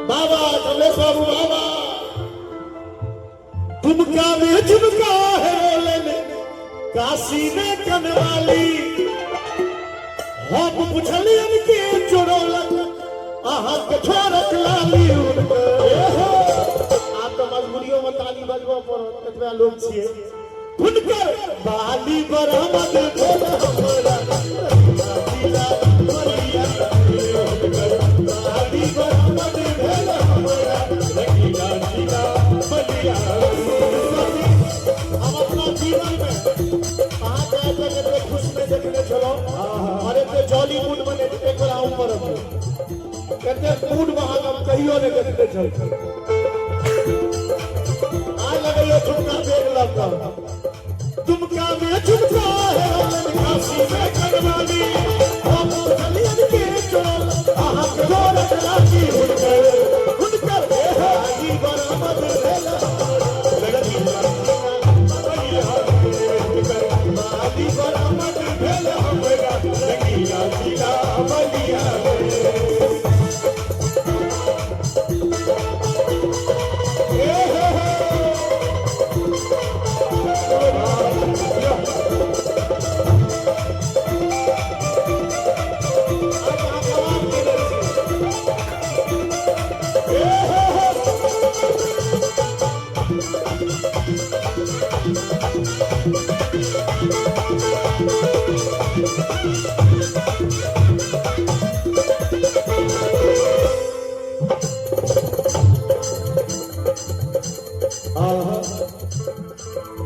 बाबा कमलेश बाबू बाबा झुमका में झुमका है रोले में काशी में कनवाली हम पुछलियन के चोरोलक आहा के छोरक लाली आप तो मजबूरियों में ताली बजबो पर कतबा लोग छिए हुनकर बाली बरामद भेल हमरा दिला मरिया बाली बरामद भेल हमरा लकीला दिला मरिया हम अपना जीवन में कहां जाके खुश में देखने चलो अरे तो जॉली मूड में एक बार आऊं पर कहते मूड वहां हम कहियो ने देखने चल आ लगे झुमका देख लगता झुमका में झुमका है काशी में कनवाली हम चलियन के चोर आहा चोर लागी हुनकर हाजी बरामद भेल लड़की हाजी बरामद भेल हमरा लकीला दिला बलिया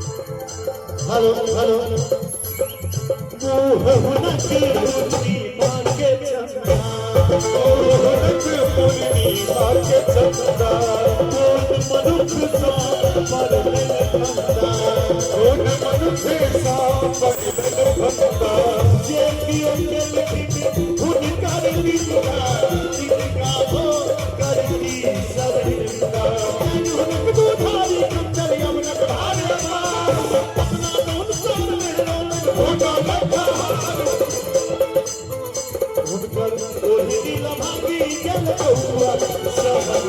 हेलो हेलो मोह हुनकी मुनी मांगे चंदा मोह हुनकी मुनी मांगे चंदा कौन मनुख सा पर मिल खंदा कौन मनुख सा पर मिल खंदा जे कियो के लिखी हुनका दिलका दिलका हो करती सब हिंदा हुनक दुधारी कंचल यमुना धारे उनकर ओही दिल भागी जल कौआ सहर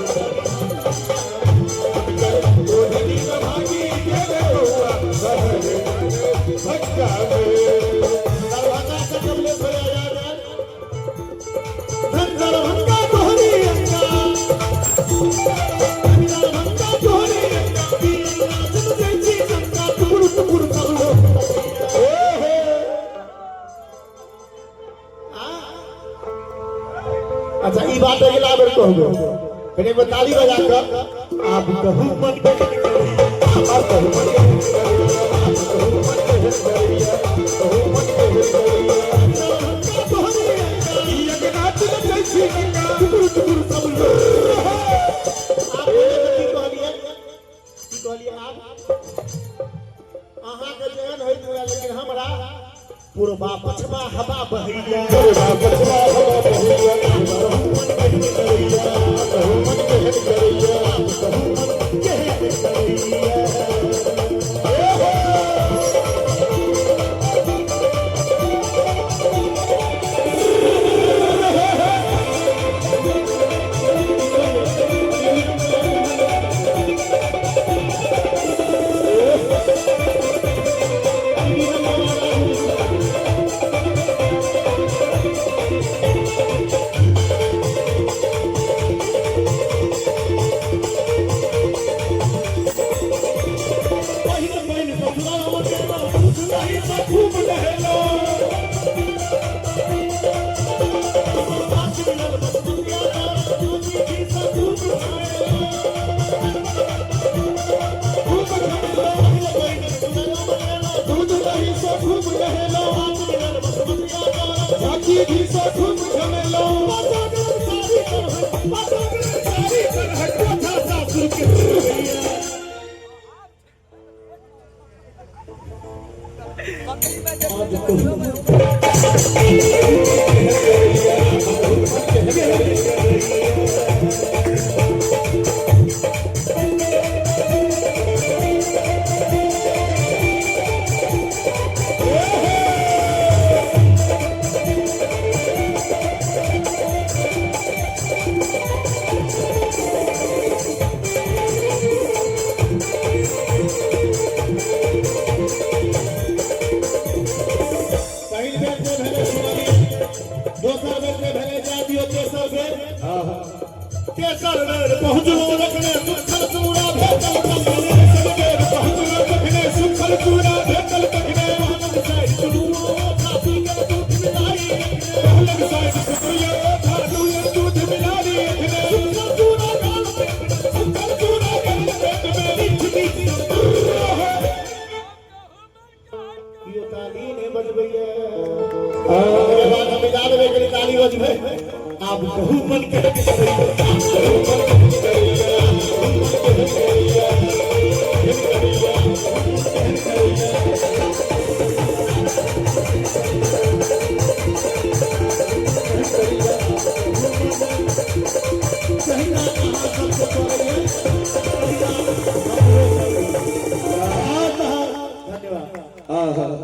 उनकर ओही दिल भागी जल कौआ सहर भटका दरवाजा से कमले भया याद धनकर भटका तोहरी अंगा भटका तोहरी अंगा पीला जब देखी अंगा टुकुर टुकुर करो अच्छा ये बात अगला बार कहूँ फिर एक ताली बजा कर आप कहूँ मन आप कहूँ मन लेकिन हमरा पूर्वा पछवा हवा बहैया पूर्वा पछवा हवा बहैया मन करिया मन करिया मन करिया दोसर बेर के भेले जा दियो तेसर बेर तेसर बेर पहुँचलो रखने सुखल चूड़ा भेटल कखने बेर पहुँचलो रखने सुखल चूड़ा भेटल कखने मोहम्मद साइड चूड़ो काफी के दूध मिलाई मोहम्मद साइड चूड़ो काफी के दूध मिलाई सुखल चूड़ा गाल पे सुखल चूड़ा गाल पे मीठ मीठ यो ताली ने बजबैया ओकरे बाद हम इजा देबे के ताली बजबे आप कहू मन के धन्यवाद।